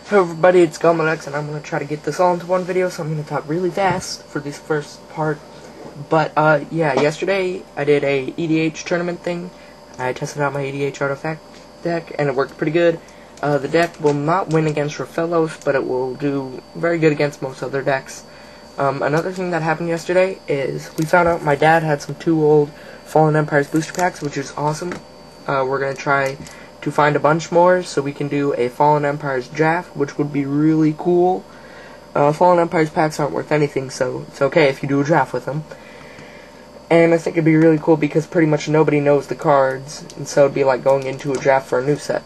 Hello everybody, it's Arcum Dagsson, and I'm going to try to get this all into one video, so I'm going to talk really fast for this first part. But, yeah, yesterday I did a EDH tournament thing. I tested out my EDH artifact deck, and it worked pretty good. The deck will not win against Rafellos, but it will do very good against most other decks. Another thing that happened yesterday is we found out my dad had some 2 old Fallen Empires booster packs, which is awesome. We're going to try to find a bunch more so we can do a Fallen Empires draft, which would be really cool. Fallen Empires packs aren't worth anything, so it's okay if you do a draft with them. And I think it'd be really cool because pretty much nobody knows the cards, and so it'd be like going into a draft for a new set.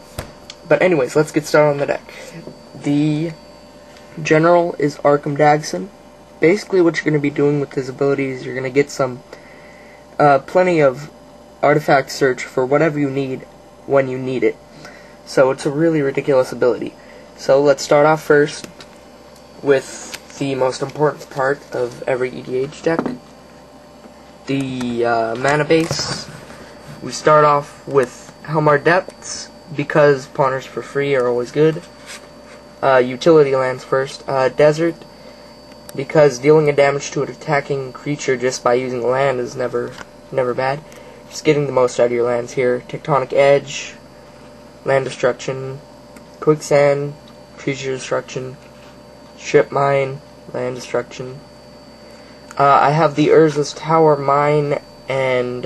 But anyways, let's get started on the deck. The general is Arcum Dagsson. Basically what you're going to be doing with his abilities, you're going to get some plenty of artifact search for whatever you need when you need it. So it's a really ridiculous ability. So let's start off first with the most important part of every EDH deck, the mana base. We start off with Helmar Depths, because pawners for free are always good. Utility lands first. Desert, because dealing a damage to an attacking creature just by using land is never bad. Just getting the most out of your lands here. Tectonic Edge, land destruction, quicksand, creature destruction, strip mine, land destruction. I have the Urza's Tower Mine and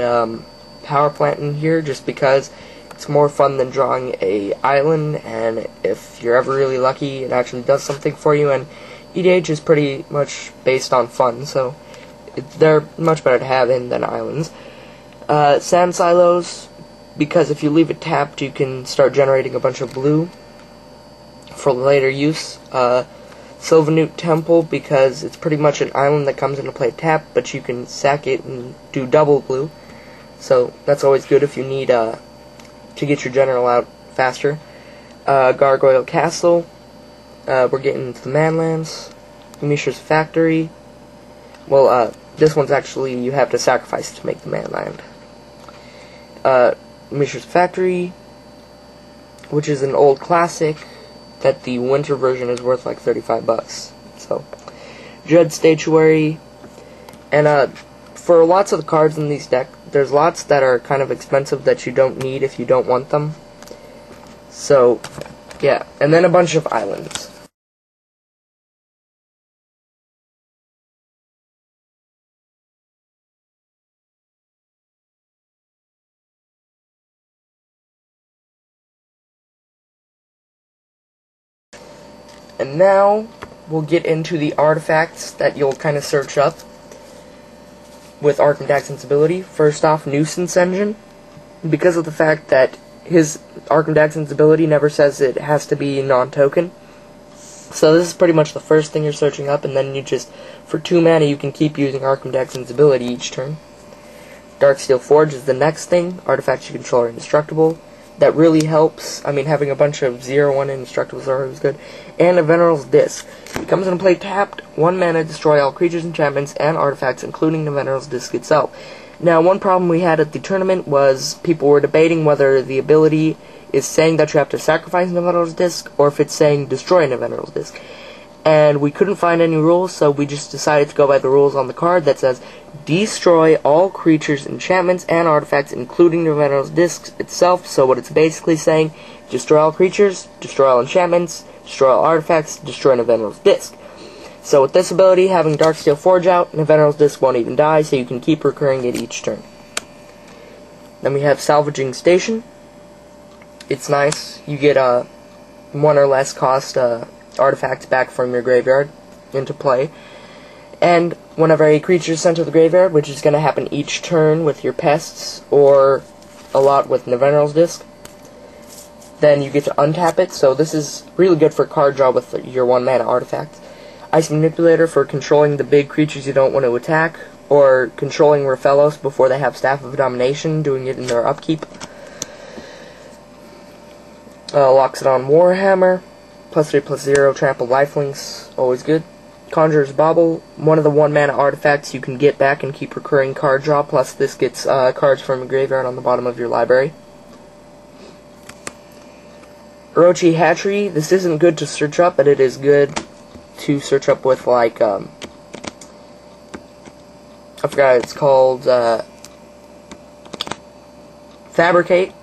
Power Plant in here just because it's more fun than drawing a island, and if you're ever really lucky, it actually does something for you, and EDH is pretty much based on fun, so they're much better to have in than islands. Sand Silos, because if you leave it tapped, you can start generating a bunch of blue for later use. Sylvanute Temple, because it's pretty much an island that comes into play tapped, but you can sack it and do double blue. So that's always good if you need to get your general out faster. Gargoyle Castle, we're getting into the Manlands. Mishra's Factory. Well, this one's actually you have to sacrifice to make the Manland. Mishra's Factory, which is an old classic that the winter version is worth like $35. So, Dread Statuary, and for lots of the cards in these decks, there's lots that are kind of expensive that you don't need if you don't want them. So, yeah, and then a bunch of islands. And now, we'll get into the artifacts that you'll kind of search up with Arcum Dagsson's ability. First off, Nuisance Engine, because of the fact that his Arcum Dagsson's ability never says it has to be non-token. So this is pretty much the first thing you're searching up, and then you just, for 2 mana, you can keep using Arcum Dagsson's ability each turn. Darksteel Forge is the next thing. Artifacts you control are indestructible. That really helps. I mean, having a bunch of 0/1 indestructibles are always good. And a Veneral's Disc. It comes into play tapped, 1 mana, destroy all creatures, enchantments, and artifacts, including the Veneral's Disc itself. Now, one problem we had at the tournament was people were debating whether the ability is saying that you have to sacrifice a Veneral's Disc, or if it's saying destroy a Veneral's Disc. And we couldn't find any rules, so we just decided to go by the rules on the card that says, destroy all creatures, enchantments, and artifacts, including the Veneral's Disc itself. So what it's basically saying, destroy all creatures, destroy all enchantments, destroy all artifacts, destroy a Veneral's Disc. So with this ability, having Darksteel Forge out, the Veneral's Disc won't even die, so you can keep recurring it each turn. Then we have Salvaging Station. It's nice. You get 1 or less cost artifacts back from your graveyard into play. And whenever a creature is sent to the graveyard, which is going to happen each turn with your pests, or a lot with the Veneral's Disc, then you get to untap it. So this is really good for card draw with your 1 mana artifacts. Ice Manipulator for controlling the big creatures you don't want to attack, or controlling Rafellos before they have Staff of Domination, doing it in their upkeep. Loxodon Warhammer, +3/+0, trample lifelinks, always good. Conjurer's Bauble, one of the 1 mana artifacts you can get back and keep recurring card draw, plus this gets cards from a graveyard on the bottom of your library. Orochi Hatchery. This isn't good to search up, but it is good to search up with, like, I forgot it's called, Fabricate.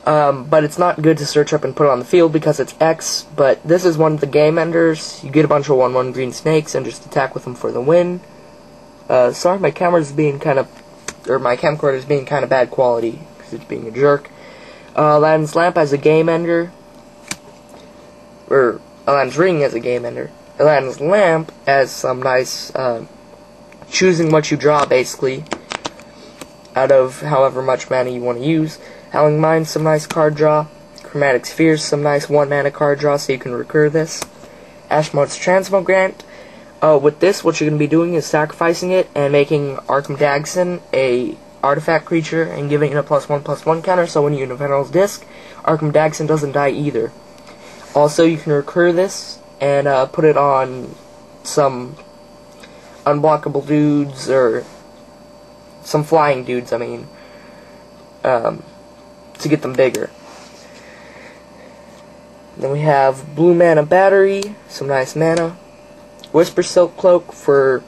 But it's not good to search up and put on the field because it's X, but this is one of the game enders. You get a bunch of 1/1 green snakes and just attack with them for the win. Sorry, my camera's being kind of, or my camcorder is being kind of bad quality because it's being a jerk. Aladdin's Lamp as a game ender, or Aladdin's Ring as a game ender. Aladdin's Lamp as some nice, choosing what you draw, basically, out of however much mana you want to use. Howling Mine, some nice card draw. Chromatic Spheres, some nice 1 mana card draw, so you can recur this. Ashmode's Transmogrant. With this, what you're going to be doing is sacrificing it and making Arcum Dagsson a artifact creature and giving it a +1/+1 counter, so when you Inferno's Disc, Arcum Dagsson doesn't die either. Also, you can recur this and put it on some unblockable dudes, or some flying dudes, I mean, to get them bigger. Then we have Blue Mana Battery, some nice mana. Whisper Silk Cloak for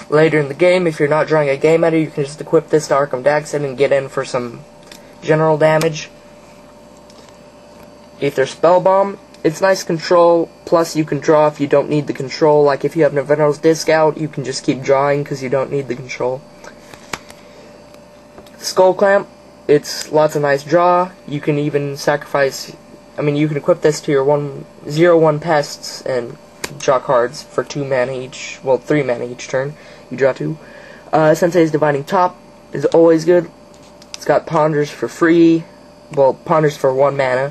later in the game. If you're not drawing a game ender, you can just equip this to Arcum Dagsson and get in for some general damage. Aether Spell Bomb. It's nice control, plus you can draw if you don't need the control. Like if you have Inferno's Disc out, you can just keep drawing because you don't need the control. Skull Clamp. It's lots of nice draw. You can even sacrifice, you can equip this to your 0/1 pests and draw cards for 2 mana each, well, 3 mana each turn. You draw 2. Sensei's Divining Top is always good. It's got Ponders for free, well, Ponders for 1 mana.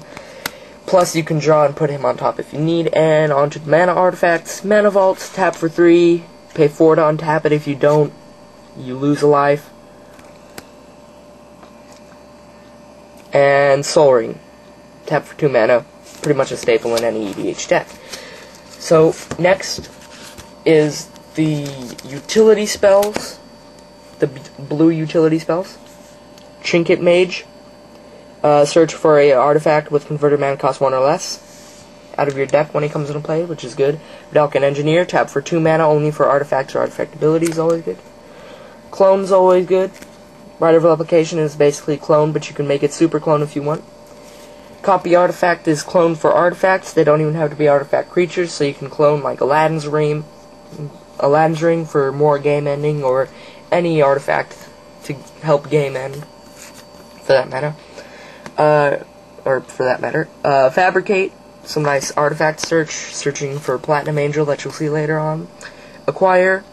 Plus, you can draw and put him on top if you need. And onto the mana artifacts. Mana Vaults, tap for 3, pay 4 to untap it. If you don't, you lose a life. And Soul Ring, tap for 2 mana, pretty much a staple in any EDH deck. So, next is the utility spells, the blue utility spells. Trinket Mage, search for a artifact with converted mana cost 1 or less out of your deck when it comes into play, which is good. Vidalcan Engineer, tap for 2 mana only for artifacts or artifact abilities, always good. Clone's always good. Right of Replication is basically clone, but you can make it super clone if you want. Copy Artifact is clone for artifacts. They don't even have to be artifact creatures, so you can clone like Aladdin's Ring for more game ending, or any artifact to help game end, for that matter. Fabricate, some nice artifact searching for Platinum Angel that you'll see later on. Acquire,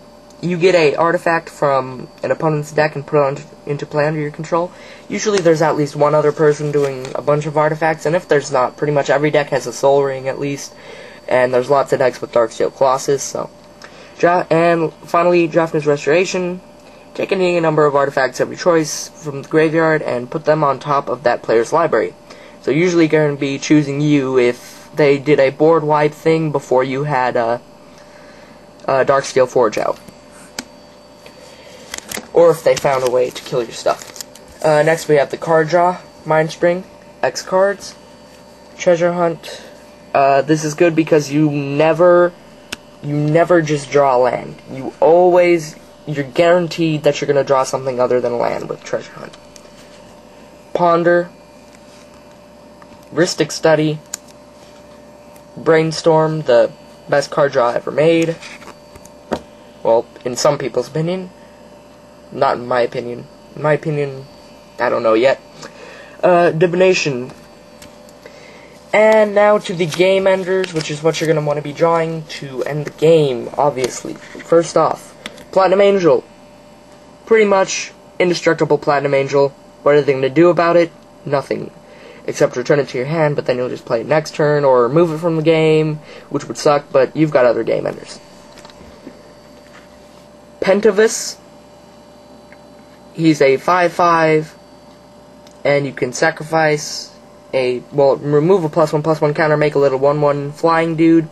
you get a artifact from an opponent's deck and put it into play under your control. Usually there's at least one other person doing a bunch of artifacts, and if there's not, pretty much every deck has a Soul Ring at least, and there's lots of decks with Darksteel Colossus, so. And finally, Drafner's Restoration. Take any number of artifacts of your choice from the graveyard and put them on top of that player's library. So usually going to be choosing you if they did a board wipe thing before you had Darksteel Forge out. Or if they found a way to kill your stuff. Next we have the card draw, Mind Spring, X cards, Treasure Hunt. This is good because you never just draw a land. You're guaranteed that you're going to draw something other than a land with Treasure Hunt. Ponder, Ristic Study, Brainstorm, the best card draw ever made. Well, in some people's opinion. Not in my opinion. In my opinion, I don't know yet. Divination. And now to the game enders, which is what you're going to want to be drawing to end the game, obviously. First off, Platinum Angel. Pretty much indestructible Platinum Angel. What are they going to do about it? Nothing. Except return it to your hand, but then you'll just play it next turn, or remove it from the game, which would suck, but you've got other game enders. Pentavis. He's a 5/5, and you can sacrifice remove a +1/+1 counter, make a little 1/1 flying dude,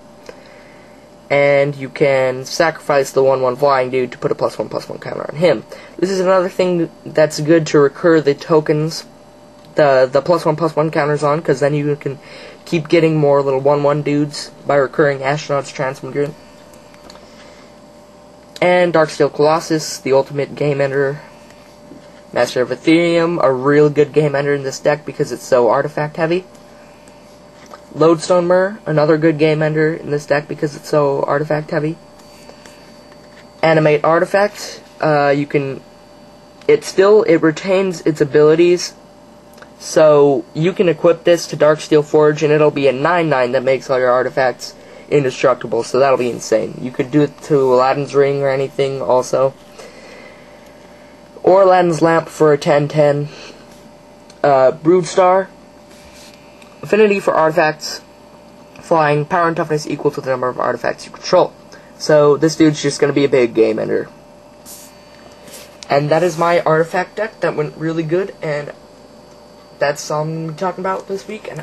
and you can sacrifice the 1/1 flying dude to put a +1/+1 counter on him. This is another thing that's good to recur the tokens the +1/+1 counters on, because then you can keep getting more little 1/1 dudes by recurring Astronaut's Transmigrant. And Darksteel Colossus, the ultimate game ender. Master of Ethereum, a real good game ender in this deck because it's so artifact heavy. Lodestone Myr, another good game ender in this deck because it's so artifact heavy. Animate Artifact, it retains its abilities, so you can equip this to Darksteel Forge and it'll be a 9/9 that makes all your artifacts indestructible, so that'll be insane. You could do it to Aladdin's Ring or anything also. Or Aladdin's Lamp for a 10/10. Broodstar. Affinity for artifacts. Flying. Power and toughness equal to the number of artifacts you control. So this dude's just going to be a big game ender. And that is my artifact deck. That went really good, and that's all I'm going to be talking about this week. And